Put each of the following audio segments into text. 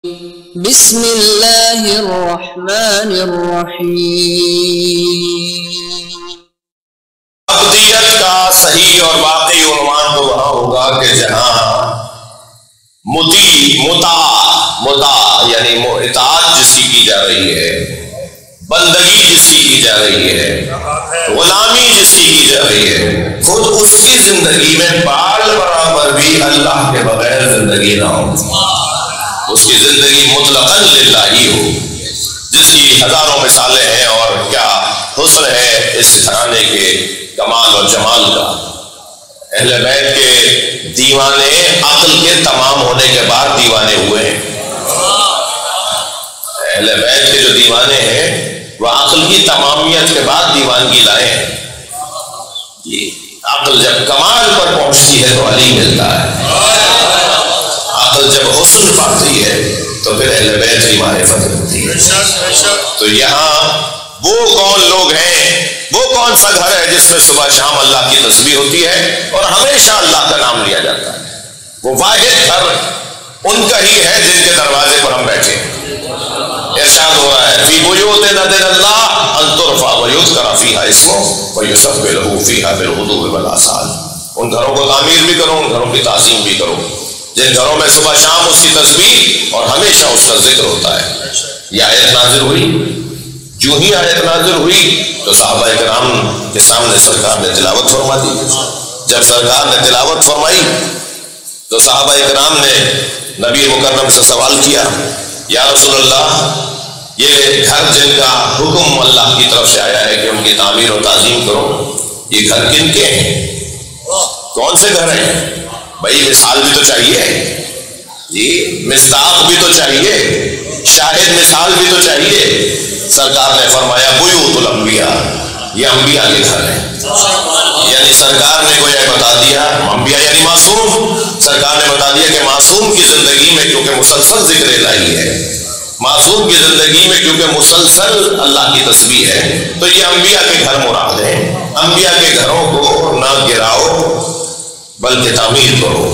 بسم اللہ الرحمن الرحیم۔ عبدیت کا صحیح اور واقعی عنوان تو وہاں ہوگا کہ جہاں مطاع یعنی اطاعت جس کی جا رہی ہے، بندگی جس کی جا رہی ہے، غلامی جس کی جا رہی ہے، خود اس کی زندگی میں بال برابر بھی اللہ کے بغیر زندگی نہ ہو، اس کی زندگی مطلقاً للہ ہی ہو، جس کی ہزاروں مثالیں ہیں۔ اور کیا حسن ہے اس گھرانے کے کمال اور جمال کا۔ اہل بیت کے دیوانے عقل کے تمام ہونے کے بعد دیوانے ہوئے ہیں۔ اہل بیت کے جو دیوانے ہیں وہ عقل کی تمامیت کے بعد دیوانگی لائے ہیں۔ عقل جب کمال پر پہنچتی ہے تو علی ملتا ہے، عقل جب حسن پاتی ہے تو پھر اہل بیت کی معرفت ہوتی ہے۔ تو یہاں وہ کون لوگ ہیں، وہ کون سا گھر ہے جس میں صبح شام اللہ کی تسبیح ہوتی ہے اور ہمیشہ اللہ کا نام لیا جاتا ہے؟ وہ واحد گھر ان کا ہی ہے جن کے دروازے پر ہم بیٹھے ہیں۔ ارشاد ہو رہا ہے فی بیوت نذر اللہ ان ترفع ویذکر فیہا اسمہ ویسبح لہ فیہا بالغدو والآصال۔ ان گھروں کو تعمیر بھی کرو، ان گھروں کی تعظیم بھی کرو جن گھروں میں صبح شام اس کی تسبیح اور ہمیشہ اس کا ذکر ہوتا ہے۔ یہ آیت نازل ہوئی، جو ہی آیت نازل ہوئی تو صحابہ کرام کے سامنے سرکار نے تلاوت فرما دی۔ جب سرکار نے تلاوت فرمائی تو صحابہ کرام نے نبی مکرم سے سوال کیا، یا رسول اللہ، یہ گھر جن کا حکم اللہ کی طرف سے آیا ہے کہ ان کی تعمیر و تعظیم کرو، یہ گھر کن کے ہیں؟ کون سے گھر ہیں؟ بھائی مثال بھی تو چاہیے، جی مصداق بھی تو چاہیے، شاہد مثال بھی تو چاہیے۔ سرکار نے فرمایا بیوت الانبیاء، یہ انبیاء کے گھر ہیں۔ یعنی سرکار نے گویا بتا دیا، انبیاء یعنی معصوم، سرکار نے بتا دیا کہ معصوم کی زندگی میں کیونکہ مسلسل ذکر الہی ہے، معصوم کی زندگی میں کیونکہ مسلسل اللہ کی تسبیح ہے، تو یہ انبیاء کے گھر مراد ہیں۔ انبیاء کے گھروں کو نہ گراؤ بلکہ تعمیر کرو،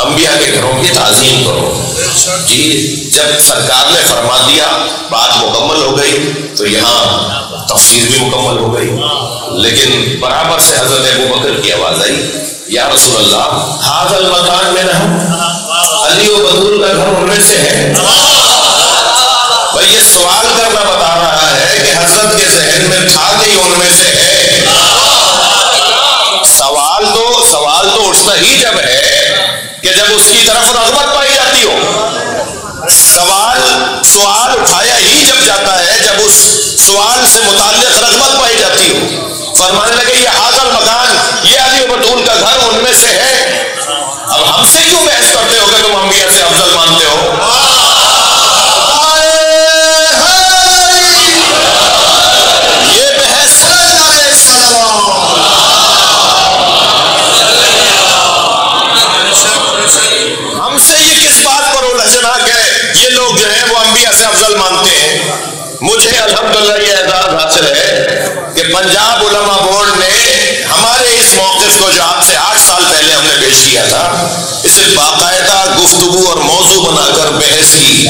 انبیاء کے گھروں کی تعظیم کرو۔ جی جب سرکار نے فرما دیا بات مکمل ہو گئی تو یہاں تفسیر بھی مکمل ہو گئی، لیکن برابر سے حضرت ابوبکر کی آواز آئی، یا رسول اللہ ھذا المکان میں نہ، علی و بطول کا گھر ان میں سے ہے۔ بھائی یہ سوال کرنا بتا رہا ہے کہ حضرت کے ذہن میں تھا کہ ان میں سے ہے۔ سوال تو اٹھتا ہی جب ہے کہ جب اس کی طرف رغبت پائی جاتی ہو، سوال اٹھایا ہی جب جاتا ہے جب اس سوال سے متعلق رغبت پائی جاتی ہو۔ فرمانے لگے یہ ھذا المکان، یہ علی و بطول کا گھر ان میں سے ہے۔ اب ہم سے کیوں بحث کرتے ہو کہ تم انبیاء سے افضل مانتے ہو؟ یہ بحث ہم سے یہ کس بات پر الجھنا کہ یہ لوگ جو ہیں وہ انبیاء سے افضل مانتے ہیں؟ مجھے الحمدللہ یہ اعزاز حاصل ہے کہ پنجاب علماء بورڈ نے ہمارے اس موقف کو جو آپ سے 8 سال پہلے ہم نے پیش کیا تھا، اسے باقاعدہ گفتگو اور موضوع بنا کر بحث کی،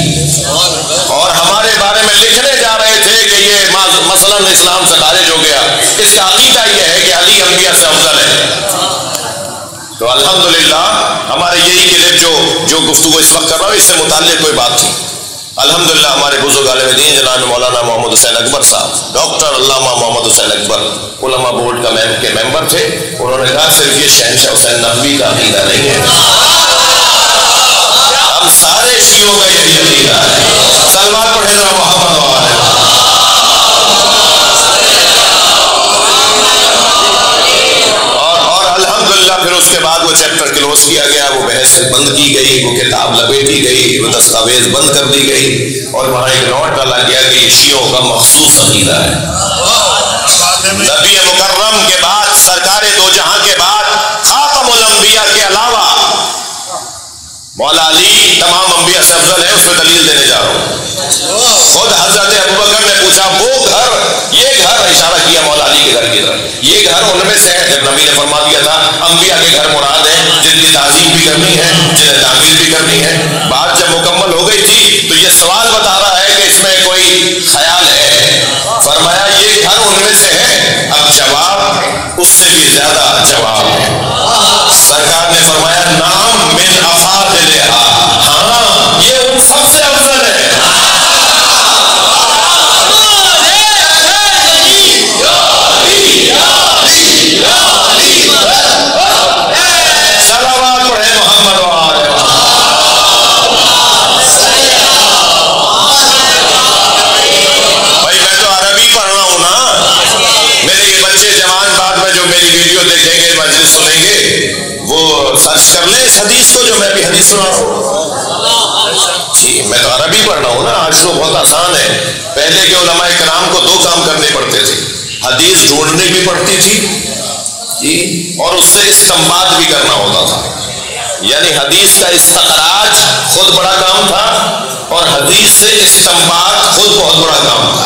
اور ہمارے بارے میں لکھنے جا رہے تھے کہ یہ مثلا اسلام سے خارج ہو گیا، اس کا عقیدہ یہ ہے کہ علی انبیاء سے افضل ہے۔ تو الحمدللہ ہمارے یہی کلپ جو گفتگو اس وقت کر رہا ہوں اس سے متعلق کوئی بات نہیں۔ الحمدللہ ہمارے بزرگ عالم دین جناب مولانا محمد حسین اکبر صاحب، ڈاکٹر علامہ محمد حسین اکبر علماء بورڈ کے ممبر تھے، انہوں نے کہا صرف یہ شہنشاہ حسین نقوی کا عقیدہ نہیں ہے، ہم سارے شیعوں کا یہی عقیدہ ہے۔ سلمان پڑھے ذرا محمد اور الحمدللہ پھر اس کے بعد وہ چیپٹر کلوز کیا گیا، وہ بحث بند کی گئی، وہ کتاب لپیٹی گئی، وہ دستاویز بند کر دی گئی، اور وہاں ایک نوٹ ڈالا گیا کہ یہ شیعوں کا مخصوص عقیدہ ہے۔ نبی مکرم کے بعد، سرکار دو جہاں کے بعد، خاتم الانبیاء کے علاوہ مولا علی تمام انبیاء سے افضل ہے، اس پہ دلیل دینے جا رہا ہوں۔ خود حضرت ابوبکر نے پوچھا وہ گھر، یہ گھر، اشارہ کیا مولا علی کے گھر کی طرف، یہ گھر ان میں سے ہے۔ جب نبی نے فرما دیا تھا انبیاء کے گھر مراد ہیں جن کی تعظیم بھی کرنی ہے، جنہیں تعمیر بھی کرنی ہے۔ بات جب مکمل ہو گئی تھی تو یہ سوال بتا رہا ہے کہ اس میں کوئی خیال ہے؟ فرمایا یہ گھر ان میں سے ہے۔ اب جواب اس سے بھی زیادہ جواب ہے۔ سرکار نے فرمایا نام من افاضلھا، ہاں یہ ان سب سے افضل ہے۔ صلوات پڑھے محمد و آلہ بھائی، میں تو عربی پڑھ رہا ہوں نا، میرے یہ بچے جوان بعد میں جو میری ویڈیو دیکھیں گے، مجلس سنیں گے، وہ سرچ کر لیں اس حدیث کو جو میں بھی حدیث سنا رہا ہوں۔ جی میں تو عربی پڑھ رہا ہوں نا، آج تو بہت آسان ہے۔ پہلے کے علماء کرام کو 2 کام کرنے پڑتے تھے، حدیث ڈھونڈنی بھی پڑتی تھی جی، اور اس سے استنباط بھی کرنا ہوتا تھا۔ یعنی حدیث کا استخراج خود بڑا کام تھا اور حدیث سے استنباط خود بہت بڑا کام تھا۔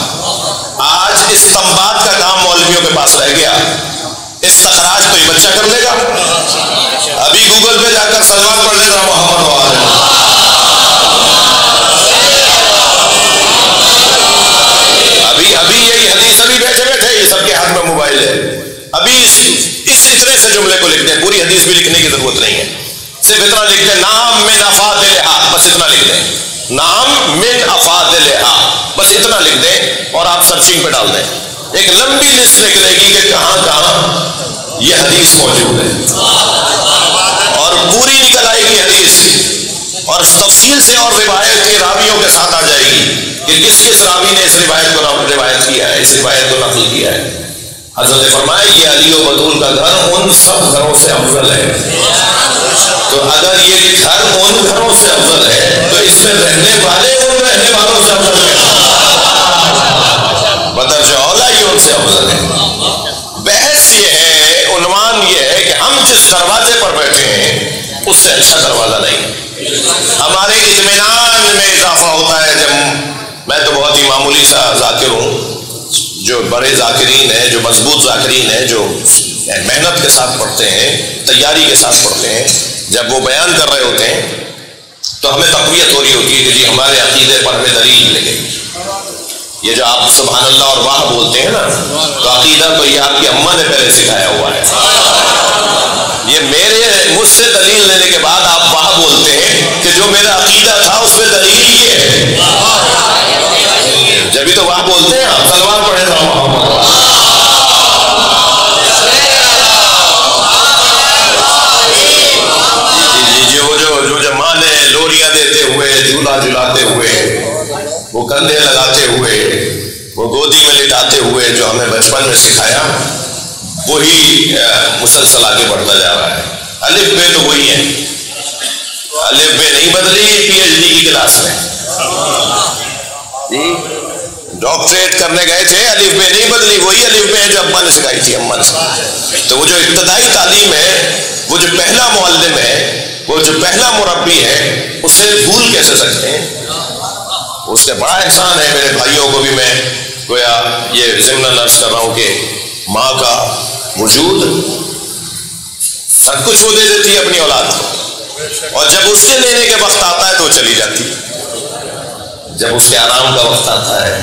آج استنباط کا کام مولویوں کے پاس رہ گیا، استخراج تو یہ بچہ کر لے گا۔ ابھی گوگل پہ جا کر سلمان پڑھ لے گا محمد و آلہ، ابھی یہی حدیث ابھی بیٹھے بیٹھے یہ سب کے ہاتھ میں موبائل ہے، ابھی اس اتنے سے جملے کو لکھ دیں، پوری حدیث بھی لکھنے کی ضرورت نہیں ہے، صرف اتنا لکھ دیں نام من افاضلھا، بس اتنا لکھ دیں، نام من افاضلھا، بس اتنا لکھ دیں اور آپ سرچنگ پہ ڈال دیں، ایک لمبی لسٹ نکلے گی کہ کہاں کہاں یہ حدیث موجود ہے، اور پوری نکل آئے گی حدیث، اور تفصیل سے اور روایت کے راویوں کے ساتھ آ جائے گی کہ کس کس راوی نے اس روایت کو روایت کیا ہے، اس روایت کو نقل کیا ہے۔ حضرت نے فرمایا یہ علی و بطول کا گھر ان سب گھروں سے افضل ہے۔ تو اگر یہ گھر ان گھروں سے افضل ہے تو اس میں رہنے والے ان رہنے والوں سے افضل ہے، بدرجہ اولیٰ یہ ان سے افضل ہے۔ بحث یہ ہے، عنوان یہ ہے کہ ہم جس دروازے پر بیٹھے ہیں اس سے اچھا دروازہ نہیں ہے۔ ہمارے اطمینان میں اضافہ ہوتا ہے جب میں تو بہت ہی معمولی سا ذاکر ہوں، جو بڑے ذاکرین ہیں، جو مضبوط ذاکرین ہیں، جو محنت کے ساتھ پڑھتے ہیں، تیاری کے ساتھ پڑھتے ہیں، جب وہ بیان کر رہے ہوتے ہیں تو ہمیں تقویت ہو رہی ہوتی ہے کہ جی ہمارے عقیدے پر ہمیں دلیل ملے گی۔ یہ جو آپ سبحان اللہ اور واہ بولتے ہیں نا، تو عقیدہ تو یہ آپ کی اماں نے پہلے سکھایا ہوا ہے، یہ مجھ سے دلیل لینے کے بعد آپ واہ بولتے ہیں کہ جو میرا عقیدہ تھا اس میں دلیل یہ ہے، جبھی تو واہ بولتے ہیں آپ۔ سلمان پڑھے گا جو ماں نے لوریاں دیتے ہوئے، جھولا جھلاتے ہوئے، وہ کندھے لگاتے ہوئے، وہ گودی میں لٹاتے ہوئے جو ہمیں بچپن میں سکھایا، وہی مسلسل آگے بڑھتا جا رہا ہے۔ الف بے تو وہی ہے، الف بے نہیں بدلی پی ایچ ڈی کی کلاس میں، ڈاکٹریٹ کرنے گئے تھے، الف بے نہیں بدلی، وہی الف بے جو ابا نے سکھائی تھی، اماں نے سکھائی۔ تو وہ جو ابتدائی تعلیم ہے، وہ جو پہلا معلم ہے، وہ جو پہلا مربی ہے، اسے بھول کیسے سکتے ہیں؟ اس کا بڑا احسان ہے۔ میرے بھائیوں کو بھی میں گویا یہ ضمن عرض کر رہا ہوں کہ ماں کا وجود سب کچھ وہ دے دیتی ہے اپنی اولاد کو، اور جب اس کے لینے کے وقت آتا ہے تو وہ چلی جاتی ہے، جب اس کے آرام کا وقت آتا ہے،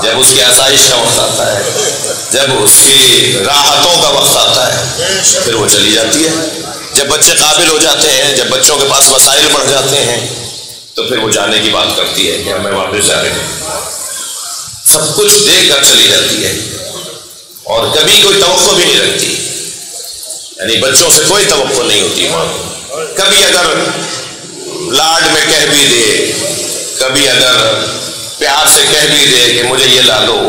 جب اس کی آسائش کا وقت آتا ہے، جب اس کی راحتوں کا وقت آتا ہے، پھر وہ چلی جاتی ہے۔ جب بچے قابل ہو جاتے ہیں، جب بچوں کے پاس وسائل بڑھ جاتے ہیں، تو پھر وہ جانے کی بات کرتی ہے کہ ہمیں واپس جا رہے ہیں، سب کچھ دے کر چلی جاتی ہے اور کبھی کوئی توقع بھی نہیں رکھتی، یعنی بچوں سے کوئی توقع نہیں ہوتی ماں کو۔ کبھی اگر لاڈ میں کہہ بھی دے، کبھی اگر پیار سے کہہ بھی دے کہ مجھے یہ لا دو،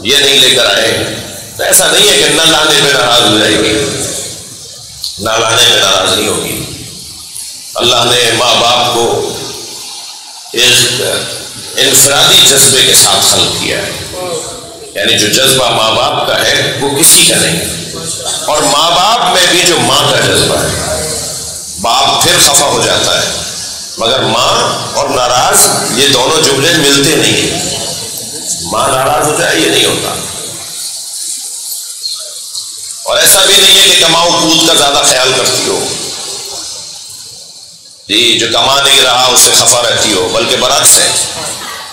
یہ نہیں لے کر آئے، تو ایسا نہیں ہے کہ نہ لانے پہ ناراض ہو جائے گی، نہ لانے پہ ناراض نہیں ہوگی۔ اللہ نے ماں باپ کو ایک انفرادی جذبے کے ساتھ خلق کیا ہے، یعنی جو جذبہ ماں باپ کا ہے وہ کسی کا نہیں، اور ماں باپ میں بھی جو ماں کا جذبہ ہے، باپ پھر خفا ہو جاتا ہے مگر ماں اور ناراض یہ دونوں جملے ملتے نہیں ہیں، ماں ناراض ہو جائے یہ نہیں ہوتا، اور ایسا ایسا بھی نہیں ہے کہ کماؤ کود کا زیادہ خیال کرتی ہو جی، جو کما نہیں رہا اس سے خفا رہتی ہو، بلکہ برعکس ہے،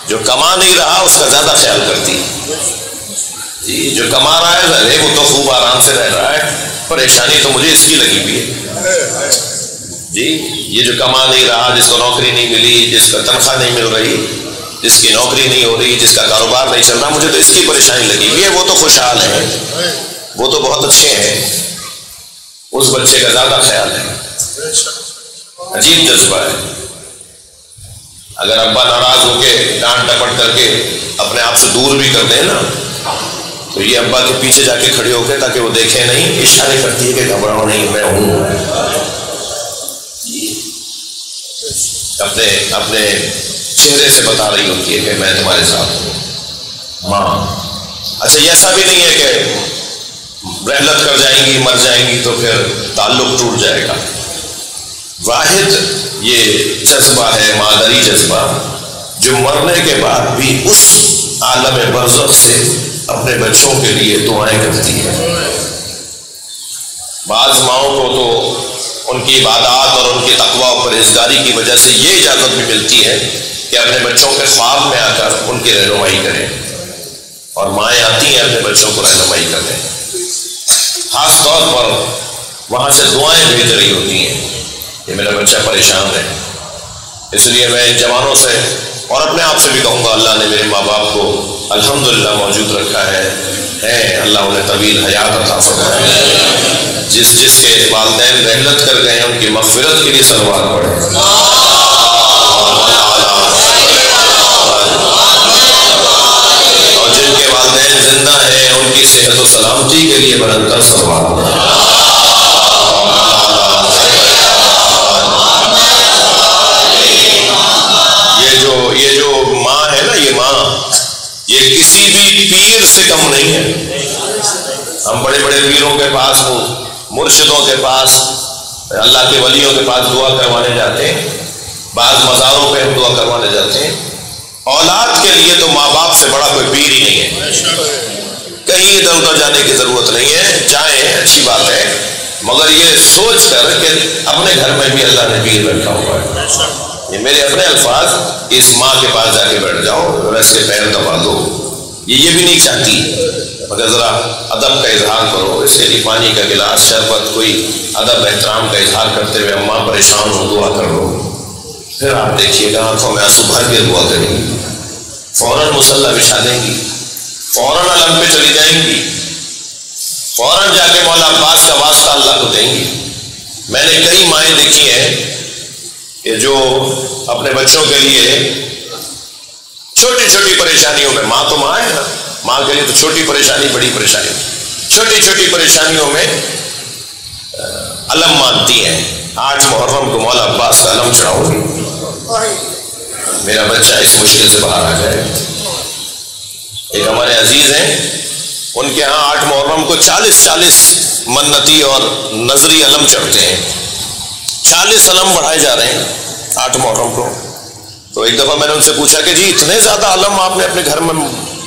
جو کما نہیں رہا اس کا زیادہ خیال کرتی جی، جو کما رہا ہے ظاہر ہے وہ تو خوب آرام سے رہ رہا ہے، پریشانی تو مجھے اس کی لگی ہوئی ہے جی۔ یہ جو کما نہیں رہا، جس کو نوکری نہیں ملی، جس کا تنخواہ نہیں مل رہی، جس کی نوکری نہیں ہو رہی، جس کا کاروبار نہیں چل رہا، مجھے تو اس کی پریشانی لگی ہوئی ہے، وہ تو خوشحال ہے، وہ تو بہت اچھے ہیں، اس بچے کا زیادہ خیال ہے۔ عجیب جذبہ ہے۔ اگر ابا ناراض ہو کے ڈانٹ ڈپٹ کر کے اپنے آپ سے دور بھی کر دیں نا، تو یہ ابا کے پیچھے جا کے کھڑے ہو کے تاکہ وہ دیکھیں نہیں، اشارے کرتی ہے کہ گھبراؤ نہیں، میں ہوں، اپنے چہرے سے بتا رہی ہوتی ہے کہ میں تمہارے ساتھ ہوں ماں۔ اچھا، یہ ایسا بھی نہیں ہے کہ رحلت کر جائیں گی، مر جائیں گی تو پھر تعلق ٹوٹ جائے گا۔ واحد یہ جذبہ ہے، مادری جذبہ، جو مرنے کے بعد بھی اس عالم برزخ سے اپنے بچوں کے لیے دعائیں کرتی ہے۔ بعض ماؤں کو تو ان کی عبادات اور ان کی تقویٰ و پرہیزگاری کی وجہ سے یہ اجازت بھی ملتی ہے کہ اپنے بچوں کے خواب میں آ کر ان کی رہنمائی کریں، اور مائیں آتی ہیں اپنے بچوں کو رہنمائی کریں، خاص طور پر وہاں سے دعائیں بھیج رہی ہوتی ہیں کہ میرا بچہ پریشان ہے۔ اس لیے میں جوانوں سے اور اپنے آپ سے بھی کہوں گا، اللہ نے میرے ماں باپ کو الحمدللہ موجود رکھا ہے، اللہ انہیں طویل حیات عطا فرمائے۔ جس کے والدین رحلت کر گئے ہیں ان کی مغفرت کے لیے صلوات پڑھیں، اور جن کے والدین زندہ ہیں ان کی صحت و سلامتی کے لیے بلند تر صلوات پڑھیں۔ یہ جو ماں ہے نا، یہ ماں، یہ کسی بھی پیر سے کم نہیں ہے۔ ہم بڑے بڑے پیروں کے پاس، مرشدوں کے پاس، اللہ کے ولیوں کے پاس دعا کروانے جاتے ہیں، بعض مزاروں پہ ہم دعا کروانے جاتے ہیں۔ اولاد کے لیے تو ماں باپ سے بڑا کوئی پیر ہی نہیں ہے، کہیں ادھر ادھر جانے کی ضرورت نہیں ہے، جائیں اچھی بات ہے، مگر یہ سوچ کر کہ اپنے گھر میں بھی اللہ نے پیر رکھا ہوا ہے۔ یہ میرے اپنے الفاظ، اس ماں کے پاس جا کے بیٹھ جاؤ اور اس کے پیر دبا دو، یہ بھی نہیں چاہتی، مگر ذرا ادب کا اظہار کرو، اس کے لیے پانی کا گلاس، شربت، کوئی ادب احترام کا اظہار کرتے ہوئے اماں پریشان ہو دعا کر لو، پھر آپ دیکھیے گا آنکھوں میں آنسو بھر کے دعا کریں گی، فوراً مصلی بچھا دیں گی، فوراً علم پہ چلی جائیں گی، فوراً جا کے مولا عباس کا واسطہ اللہ کو دیں گی۔ میں نے کئی مائیں دیکھی ہیں کہ جو اپنے بچوں کے لیے چھوٹی چھوٹی پریشانیوں میں، ماں تو ماں ہے نا، ماں کے لیے تو چھوٹی پریشانی بڑی پریشانی، چھوٹی چھوٹی پریشانیوں میں علم مانتی ہیں۔ 8 محرم کو مولا عباس کا علم چڑھاؤں گی، میرا بچہ اس مشکل سے باہر آ جائے۔ ایک ہمارے عزیز ہیں، ان کے ہاں 8 محرم کو 40 منتی اور نظری علم چڑھتے ہیں، 40 علم بڑھائے جا رہے ہیں 8 محرم کو۔ تو ایک دفعہ میں نے ان سے پوچھا کہ جی اتنے زیادہ علم آپ نے اپنے گھر میں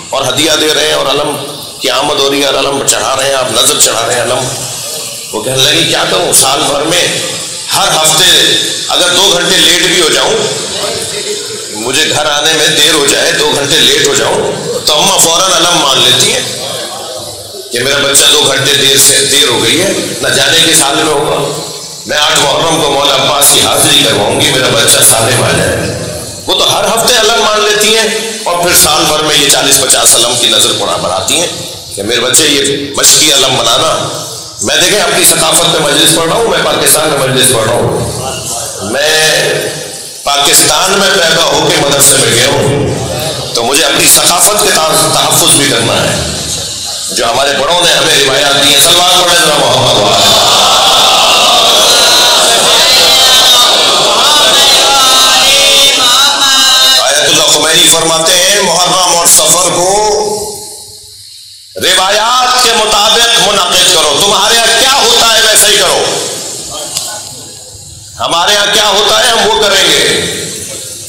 اور ہدیہ دے رہے ہیں، اور علم کی آمد ہو رہی ہے اور علم چڑھا رہے ہیں، آپ نظر چڑھا رہے ہیں علم۔ وہ کہنے لگی کیا کروں، سال بھر میں ہر ہفتے اگر 2 گھنٹے لیٹ بھی ہو جاؤں، مجھے گھر آنے میں دیر ہو جائے، 2 گھنٹے لیٹ ہو جاؤں، تو اماں فوراً علم مان لیتی ہیں کہ میرا بچہ 2 گھنٹے دیر ہو گئی ہے، نہ جانے کے سال میں ہوگا، میں 8 محرم کو مولا عباس کی حاضری کرواؤں گی، میرا بچہ سالم آ جائے۔ وہ تو ہر ہفتے علم مان لیتی ہیں، اور پھر سال بھر میں یہ 40-50 علم کی نظر بڑھاتی ہیں کہ میرے بچے یہ مشقی علم بنانا۔ میں دیکھیں اپنی ثقافت میں مجلس پڑھ رہا ہوں، میں پاکستان میں مجلس پڑھ رہا ہوں، میں پاکستان میں پیدا ہو کے مدرسے میں گیا ہوں، تو مجھے اپنی ثقافت کے تحفظ بھی کرنا ہے، جو ہمارے بڑوں نے ہمیں روایات دی ہیں۔ صلوات پڑھیں ذرا محمد وعلیہ۔ آیت اللہ خمینی فرماتے ہیں محرم اور سفر کو روایات کے مطابق منعقد کرو، تمہارے یہاں کیا ہوتا ہے ویسا ہی کرو، ہمارے یہاں کیا ہوتا ہے ہم وہ کریں گے،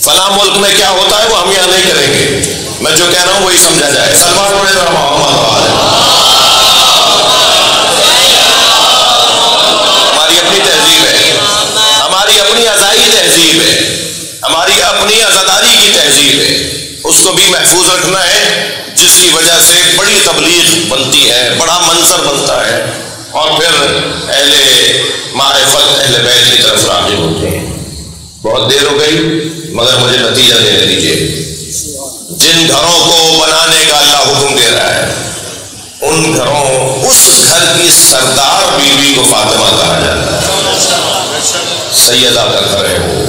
فلاں ملک میں کیا ہوتا ہے وہ ہم یہاں نہیں کریں گے، میں جو کہہ رہا ہوں وہی سمجھا جائے۔ صلوات پڑھیں ذرا محمد وعلیہ۔ اپنی عزاداری کی تہذیب ہے، اس کو بھی محفوظ رکھنا ہے، جس کی وجہ سے بڑی تبلیغ بنتی ہے، بڑا منظر بنتا ہے، اور پھر اہل معرفت اہل بیت کی طرف راغب ہوتے ہیں۔ بہت دیر ہو گئی مگر مجھے نتیجہ دینے دیجیے۔ جن گھروں کو بنانے کا اللہ حکم دے رہا ہے، ان گھروں، اس گھر کی سردار بیوی کو فاطمہ کہا جاتا ہے، سیدہ کا گھر ہے وہ،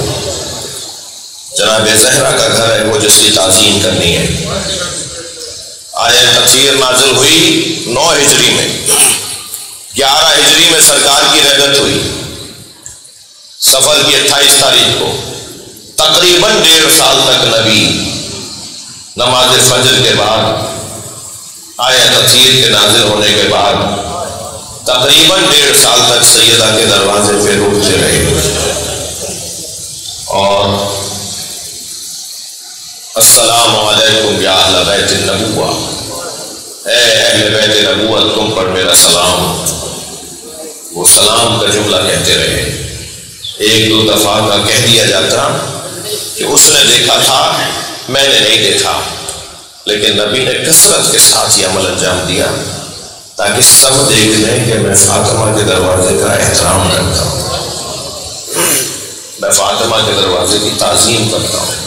جناب زہرا کا گھر ہے وہ، جس کی تعظیم کرنی ہے۔ آیت تطہیر نازل ہوئی 9 ہجری میں، 11 ہجری میں سرکار کی رحلت ہوئی، سفر کی 28 تاریخ کو۔ تقریباً 1.5 سال تک نبی نماز فجر کے بعد، آیت تطہیر کے نازل ہونے کے بعد، تقریباً 1.5 سال تک سیدہ کے دروازے پہ روکتے رہے، اور السلام علیکم یا اہل بیت النبوہ، اے اہل بیت نبوت تم پر میرا سلام۔ وہ سلام کا جملہ کہتے رہے، 1-2 دفعہ کا کہہ دیا جاتا کہ اس نے دیکھا تھا میں نے نہیں دیکھا، لیکن نبی نے کثرت کے ساتھ یہ عمل انجام دیا تاکہ سب دیکھ لیں کہ میں فاطمہ کے دروازے کا احترام کرتا ہوں، میں فاطمہ کے دروازے کی تعظیم کرتا ہوں۔